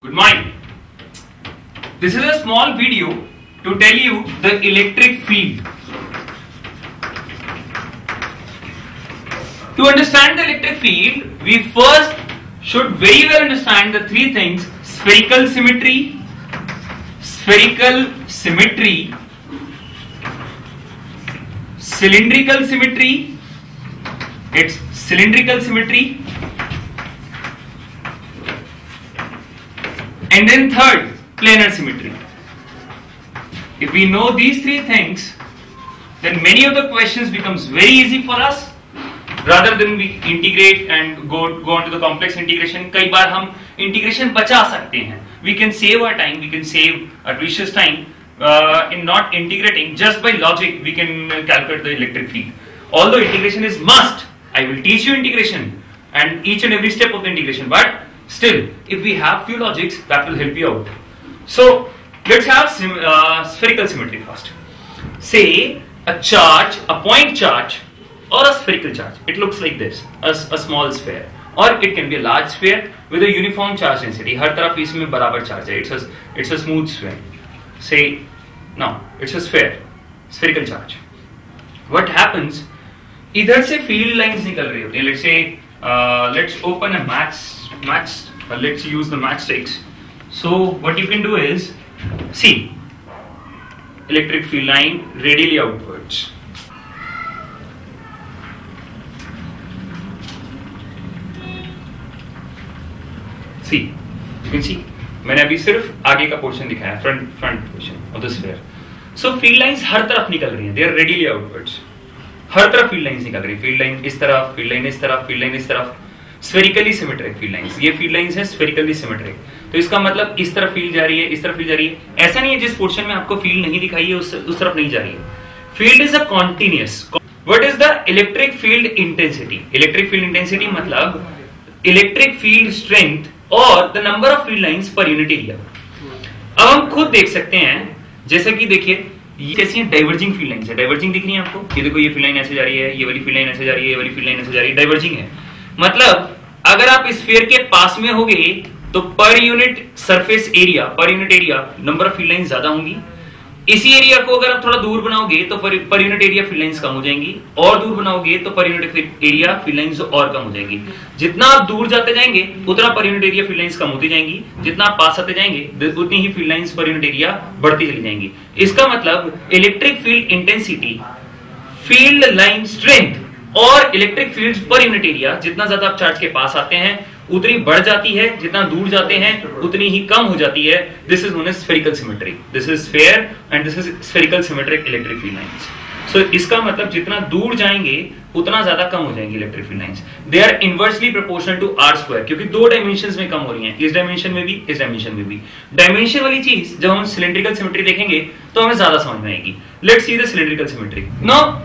Good morning. This is a small video to tell you the electric field. To understand the electric field, we first should very well understand the three things: spherical symmetry, cylindrical symmetry, it's cylindrical symmetry, and then third, planar symmetry. If we know these three things, then many of the questions becomes very easy for us. Rather than we integrate and go on to the complex integration, कई बार हम integration बचा सकते हैं. We can save our time, we can save our precious time in not integrating. Just by logic, we can calculate the electric field. Although integration is must, I will teach you integration and each and every step of the integration. But still, if we have few logics, that will help you out. So let's have spherical symmetry first. Say a charge, a point charge, or a spherical charge. It looks like this, a small sphere, or it can be a large sphere with a uniform charge density. हर तरफ इसमें बराबर charge है. It's a smooth sphere. Say now it's a sphere, spherical charge. What happens? इधर से field lines निकल रही होती हैं. Let's say let's open a match. Let's use the matchsticks. So what you can do is see electric field line radially outwards. See, you can see, मैंने अभी सिर्फ आगे का पोर्शन दिखाया, front portion of the sphere. So field lines हर तरफ निकल रही हैं, दे आर रेडियली आउटवर्ड्स. हर तरफ फील्ड लाइंस निकल रही है. फील्ड लाइन इस तरफ, फील्ड लाइन इस तरफ, फील्ड लाइन इस तरफ. स्फेरिकली सिमेट्रिक फील्ड लाइंस, ये फील्ड लाइंस है स्फेरिकली सिमेट्रिक. तो इसका मतलब इस तरफ फील्ड जा रही है, इस तरफ फील्ड जा रही है. ऐसा नहीं है जिस पोर्शन में आपको फील्ड नहीं दिखाई है उस तरफ नहीं जा रही है. Field is a continuous. What is the electric field intensity? Electric field intensity मतलब इलेक्ट्रिक फील्ड स्ट्रेंथ और the number of field lines per unit area. अब हम खुद देख सकते हैं, जैसे कि देखिए ये कैसी है, डाइवर्जिंग फील्ड लाइंस है. डाइवर्जिंग दिख रही है आपको? ये देखो, ये फील्ड लाइन ऐसे जा रही है, ये वाली फील्ड लाइन ऐसे जा रही है, ये वाली फील्ड लाइन ऐसे जा रही है. डाइवर्जिंग है मतलब अगर आप स्फीयर के पास में होगे तो पर यूनिट सरफेस एरिया, पर unit area number of field lines ज्यादा होंगी. इसी एरिया को अगर आप थोड़ा दूर बनाओगे तो per unit area field lines कम हो जाएंगी, और दूर बनाओगे तो per unit area field lines और कम हो जाएंगी. जितना आप दूर जाते जाएंगे उतना per unit area field lines कम होती जाएंगी, जितना आप पास आते जाएंगे उतनी ही field lines per unit area बढ़ती चली जाएंगी. इसका मतलब electric field intensity, field line strength और electric field per unit area जितना ज्यादा आप चार्ज के पास आते हैं उतनी बढ़ जाती है, जितना दूर जाते हैं उतनी ही कम हो जाती है. This is known as spherical symmetry. This is sphere and this is spherical symmetric electric field lines. So इसका मतलब जितना दूर जाएंगे उतना ज्यादा कम हो जाएंगी electric field lines. They are inversely proportional to r square, क्योंकि दो डायमेंशंस में कम हो रही हैं, इस डायमेंशन में भी, इस डायमेंशन में भी. डायमेंशन वाली चीज जब हम सिलिंड्रिकल सिमेट्री देखेंगे तो हमें ज्यादा समझ में आएगी. Let's see the cylindrical symmetry. Now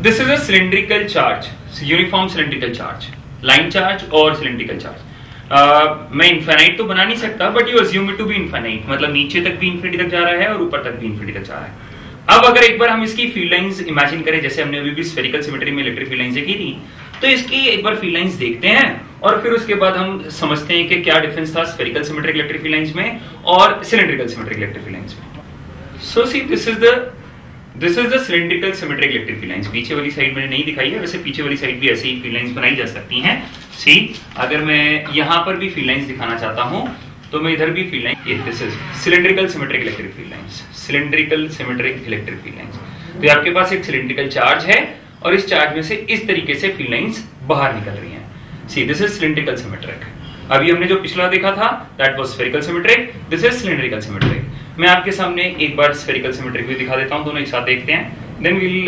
this is a cylindrical charge, uniform cylindrical charge, line charge और सिलिंड्रिकल चार्ज. मैं इनफाइनाइट तो बना नहीं सकता, but you assume it to be infinite, मतलब नीचे तक भी इन्फिनिटी तक जा रहा है और ऊपर तक भी इन्फिनिटी तक जा रहा है. अब अगर एक बार हम इसकी फील्ड लाइंस इमेजिन करें, जैसे हमने अभी भी स्फेरिकल सिमेट्री में इलेक्ट्रिक फील्ड लाइंस देखी थी, तो इसकी एक बार फील्ड लाइंस देखते हैं और फिर उसके बाद हम समझते हैं कि क्या डिफरेंस था spherical symmetric electric field lines में और cylindrical symmetric electric field lines में. So see this is the cylindrical symmetric electric field lines. पीछे वाली साइड मैंने नहीं दिखाई है, वैसे पीछे वाली साइड भी ऐसे ही फील्ड लाइंस बनाई जा सकती हैं. सी अगर मैं यहां पर भी फील्ड लाइंस दिखाना चाहता हूं तो मैं इधर भी फील्ड लाइन, ये this is cylindrical symmetric electric field lines, cylindrical symmetric electric field lines. तो आपके पास एक सिलिंड्रिकल चार्ज है और इस चार्ज में से इस तरीके से फील्ड लाइंस बाहर निकल रही हैं. सी दिस इज सिलिंड्रिकल सिमेट्रिक. अभी हमने जो पिछला देखा था that was spherical symmetric, this is cylindrical symmetric. मैं आपके सामने एक बार स्फेरिकल सिमेट्रिक भी दिखा देता हूं, दोनों एक साथ देखते हैं, देन वी विल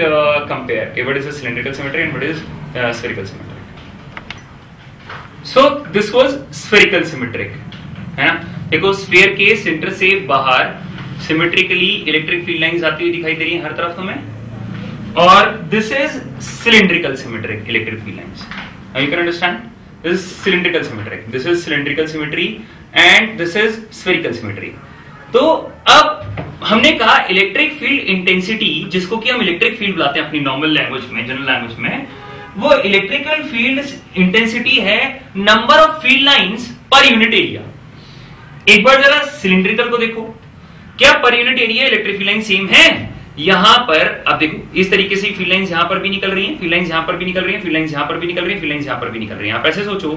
कंपेयर कि what is the cylindrical symmetric and what is spherical symmetric. So this was spherical symmetric, है ना. देखो स्फीयर के सेंटर से बाहर सिमेट्रिकली इलेक्ट्रिक फील्ड लाइंस आती हुई दिखाई दे रही हैं हर तरफ हमें, और this is cylindrical symmetric electric field lines. You can understand this is cylindrical symmetric, this is cylindrical symmetry and this is spherical symmetry. तो अब हमने कहा इलेक्ट्रिक फील्ड इंटेंसिटी, जिसको कि हम इलेक्ट्रिक फील्ड बुलाते हैं अपनी नॉर्मल लैंग्वेज में, जनरल लैंग्वेज में, वो इलेक्ट्रिकल फील्ड इंटेंसिटी है number of field lines per unit area. एक बार जरा सिलिंड्रिकल को देखो, क्या पर unit area electric field line same है? यहां पर अब देखो इस तरीके से फील्ड लाइंस यहां पर भी निकल रही हैं, फील्ड लाइंस यहां पर भी निकल रही हैं, फील्ड लाइंस यहां पर भी निकल रही हैं, फील्ड लाइंस यहां पर भी निकल रही हैं। आप ऐसे सोचो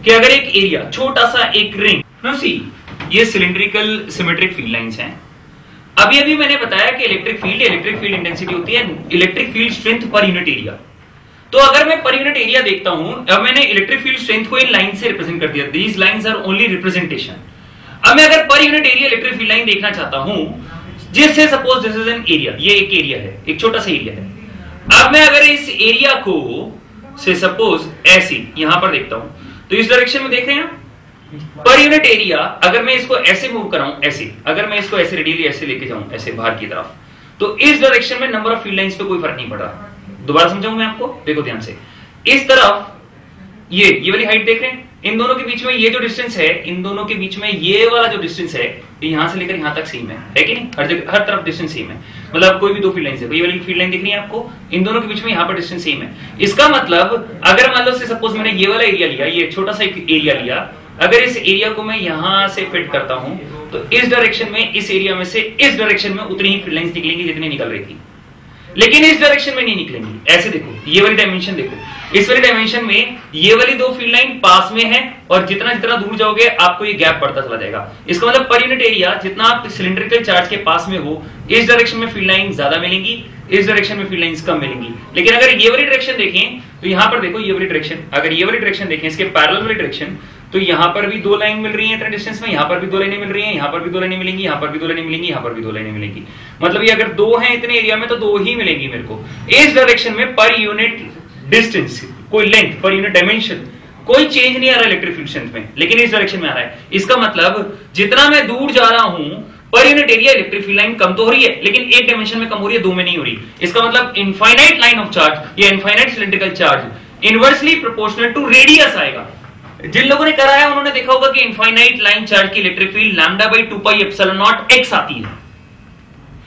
कि अगर एक एरिया छोटा सा एक रिंग, नो सी ये सिलिंड्रिकल सिमेट्रिक फील्ड लाइंस हैं। अभी अभी मैंने बताया कि इलेक्ट्रिक फील्ड इंटेंसिटी होती है electric field strength per unit area. तो अगर मैं पर यूनिट एरिया देखता हूं, अब मैंने इलेक्ट्रिक फील्ड स्ट्रेंथ को इन लाइन से रिप्रेजेंट कर दिया, these lines are only representation. अब मैं अगर पर unit area electric field line देखना चाहता हूं, जिससे suppose this is an area, ये एक एरिया है, एक छोटा सा एरिया है। अब मैं अगर इस एरिया को से सपोज ऐसे यहां पर देखता हूं, तो इस डायरेक्शन में देख रहे हैं पर यूनिट एरिया, अगर मैं इसको ऐसे मूव कराऊं, ऐसे अगर मैं इसको ऐसे रेडियली ऐसे लेके जाऊं ऐसे बाहर की तरफ, तो इस डायरेक्शन में नंबर ऑफ फील्ड लाइंस पे कोई फर्क नहीं पड़ रहा। दोबारा समझाऊं मैं आपको, देखो ध्यान से, इस तरफ ये वाली हाइट देख रहे हैं, इन दोनों के बीच में ये जो डिस्टेंस है, इन दोनों के बीच में ये वाला जो डिस्टेंस है, यहां से लेकर यहां तक सेम है कि नहीं? हर जगह हर तरफ डिस्टेंस सेम है। मतलब कोई भी दो फील्ड लाइंस है, ये वाली फील्ड लाइन दिख रही है आपको, इन दोनों के बीच में यहां पर डिस्टेंस सेम है। इसका मतलब अगर मान लो से सपोज मैंने ये वाला एरिया लिया, ये छोटा सा एक एरिया लिया, अगर इस एरिया को मैं यहां से फिट करता हूं, तो इस डायरेक्शन में, इस एरिया में से इस डायरेक्शन में उतनी ही फील्ड लाइंस निकलेंगी जितनी निकल रही थी, लेकिन इस डायरेक्शन में नहीं निकलेंगी। ऐसे देखो, ये वाली डायमेंशन देखो, इस वाली डायमेंशन में ये वाली दो फील्ड लाइन पास में है, और जितना जितना दूर जाओगे आपको ये गैप बढ़ता चला जाएगा। इसका मतलब पर यूनिट एरिया जितना आप सिलिंड्रिकल चार्ज के पास में हो, इस डायरेक्शन में फील्ड लाइन ज्यादा मिलेंगी, इस डायरेक्शन में फील्ड लाइंस कम मिलेंगी। लेकिन अगर ये वाली डायरेक्शन देखें, तो यहां पर देखो ये वाली डायरेक्शन, अगर ये वाली डायरेक्शन देखें, इसके पैरेलल वाली डायरेक्शन, तो यहां पर भी दो लाइन मिल रही है इतने डिस्टेंस में, यहां पर भी दो लाइनें मिल रही हैं, यहां पर भी दो लाइनें मिलेंगी, यहां पर भी दो लाइनें मिलेंगी, यहां पर भी दो लाइनें मिलेंगी। मतलब ये अगर दो हैं इतने एरिया में, तो दो ही मिलेंगी मेरे को। इस डायरेक्शन में पर यूनिट डिस्टेंस, कोई लेंथ, पर यूनिट डायमेंशन, कोई चेंज नहीं आ रहा इलेक्ट्रिक फील्ड स्ट्रेंथ में, लेकिन इस डायरेक्शन में आ रहा है। इसका मतलब जितना मैं दूर जा रहा हूं, per unit area electric field line कम तो हो रही है, लेकिन एक डायमेंशन में कम हो रही है, दो में नहीं हो रही। इसका मतलब इनफाइनाइट लाइन ऑफ चार्ज या infinite cylindrical charge inversely proportional to radius आएगा। जिन लोगों ने करा है उन्होंने देखा होगा कि इनफाइनाइट लाइन चार्ज की इलेक्ट्रिक फील्ड λ/2πε0x आती है।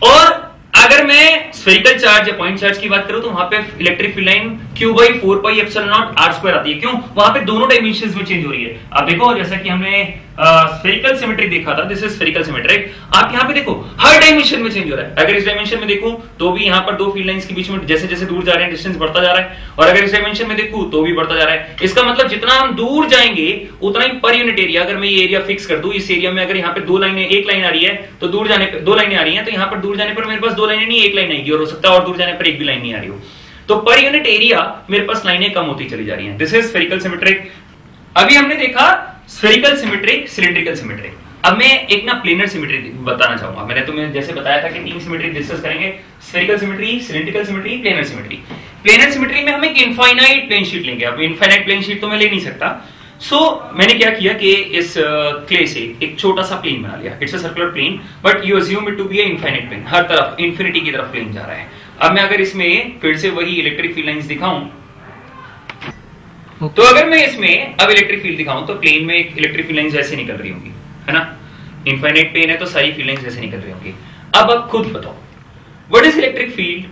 और अगर मैं स्फेरिकल चार्ज या पॉइंट चार्ज की बात करूं, तो वहां पे इलेक्ट्रिक फील्ड लाइन Q/4πε0r² आती है। क्यों? वहां पे दोनों डायमेंशंस में चेंज हो रही है। आप देखो, जैसा कि हमने स्फेरिकल सिमेट्रिक देखा था, दिस इज स्फेरिकल सिमेट्रिक, आप यहां पे देखो हर डायमेंशन में चेंज हो रहा है। अगर इस डायमेंशन में देखूं तो भी यहां पर दो फील्ड लाइंस के बीच में जैसे जैसे दूर जा रहे हैं डिस्टेंस बढ़ता जा रहा है, और अगर इस डायमेंशन में देखूं तो भी बढ़ता जा रहा है। इसका मतलब जितना हम दूर जाएंगे उतना ही पर यूनिट एरिया, अगर मैं ये एरिया फिक्स कर दूं, इस एरिया में अगर यहाँ पे दो लाइनें, एक लाइन आ रही है, तो दूर जाने पर दो लाइनें आ रही है, तो यहाँ पर दूर जाने पर मेरे पास दो लाइनें नहीं, एक लाइन आएगी, और हो सकता है और दूर जाने पर एक भी लाइन नहीं आ रही हो। तो पर यूनिट एरिया मेरे पास लाइनें कम होती चली जा रही हैं। This is spherical symmetric. अभी हमने देखा स्फेरिकल सिमेट्रिक, सिलिंड्रिकल सिमेट्रिक। अब मैं एक ना प्लेनर सिमेट्री बताना चाहूंगा। मैंने तुम्हें जैसे बताया था कि तीन सिमेट्री डिस्कस करेंगे, spherical symmetry, cylindrical symmetry, planar symmetry. Planar symmetry में हम एक इनफाइनाइट प्लेन शीट लेंगे। अब इनफाइनाइट प्लेन शीट तो मैं ले नहीं सकता, मैंने क्या किया कि इस क्ले से एक छोटा सा प्लेन बना लिया। It's a circular plane, but you assume it to be a infinite plane, हर तरफ इन्फिनिटी की तरफ प्लेन जा रहा है। अब मैं अगर इसमें फिर से वही इलेक्ट्रिक फील्ड लाइंस दिखाऊं, तो अगर मैं इसमें अब इलेक्ट्रिक फील्ड दिखाऊं, तो प्लेन में एक इलेक्ट्रिक फील्ड लाइंस ऐसे निकल रही होंगी, है ना? इनफाइनाइट प्लेन है तो सारी फील्ड लाइंस ऐसे निकल रही होंगी। अब आप खुद बताओ, what is electric field?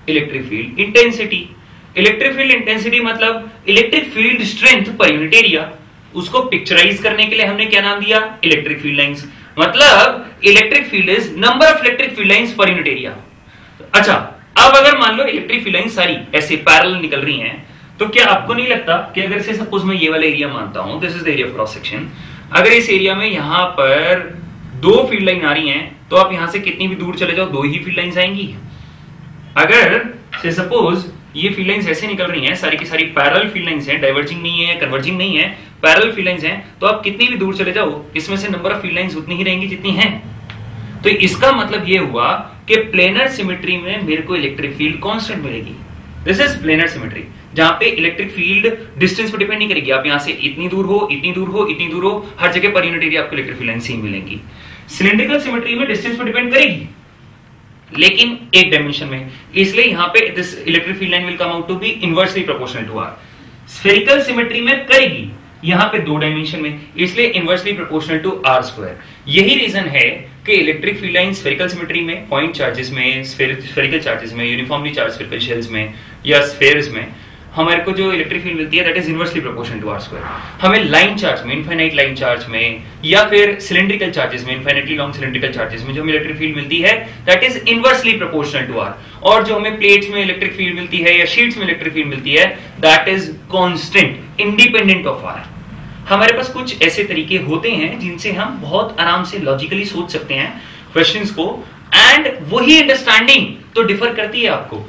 Electric field intensity. Electric field intensity मतलब electric field strength per unit area. उसको पिक्चराइज करने के लिए हमने क्या नाम दिया? Electric field lines. मतलब electric field is number of electric field lines per unit area. अच्छा, अब अगर मान लो इलेक्ट्रिक फील्ड लाइंस सारी ऐसे पैरेलल निकल रही हैं, तो क्या आपको नहीं लगता कि अगर से सपोज मैं ये वाला एरिया मानता हूं, this is the area of cross section, अगर इस एरिया में यहां पर दो फील्ड लाइन आ रही हैं, तो आप यहां से कितनी भी दूर चले जाओ, दो ही फील्ड लाइंस आएंगी। अगर से सपोज ये फील्ड लाइंस ऐसे निकल रही हैं, सारी की सारी पैरेलल फील्ड लाइंस हैं, डाइवर्जिंग नहीं है, कन्वर्जिंग नहीं है, पैरेलल फील्ड लाइंस हैं, तो आप कितनी भी दूर चले जाओ, इसमें से नंबर ऑफ फील्ड लाइंस उतनी ही रहेंगी जितनी हैं। तो इसका मतलब ये हुआ कि प्लेनर सिमेट्री में मेरे को इलेक्ट्रिक फील्ड कांस्टेंट मिलेगी। दिस इज प्लेनर सिमेट्री, जहां पे इलेक्ट्रिक फील्ड डिस्टेंस पर डिपेंड नहीं करेगी। आप यहां से इतनी दूर हो, इतनी दूर हो, इतनी दूर हो, हर जगह पर यूनिट एरिया आपको इलेक्ट्रिक फील्ड लाइन सेम मिलेंगी। सिलिंड्रिकल सिमेट्री में डिस्टेंस पर डिपेंड करेगी, लेकिन एक डायमेंशन में, इसलिए यहां पे this electric field line will come out to be inversely proportional to r. Spherical symmetry में करेगी, यहां पे दो डायमेंशन में, इसलिए inversely proportional to r square. यही रीजन है कि electric field line spherical symmetry में, पॉइंट चार्जेस में, स्फेरिकल चार्जेस में, यूनिफॉर्मली चार्ज स्फेरिकल शेल्स में या स्फेयर्स में हमारे को जो इलेक्ट्रिक फील्ड मिलती है that is inversely proportional to r square. हमें लाइन चार्ज में, इनफाइनाइट लाइन चार्ज में या फिर सिलेंड्रिकल चार्जेस में, इनफाइनाइटली लॉन्ग सिलेंड्रिकल चार्जेस में जो हमें इलेक्ट्रिक फील्ड मिलती है that is inversely proportional to r. और जो हमें प्लेट्स में इलेक्ट्रिक फील्ड मिलती है या शीट्स में इलेक्ट्रिक फील्ड मिलती है that is constant independent of r. हमारे पास कुछ ऐसे तरीके होते हैं जिनसे हम बहुत आराम से लॉजिकली सोच सकते हैं क्वेश्चंस को, एंड वही अंडरस्टैंडिंग तो डिफर करती है आपको।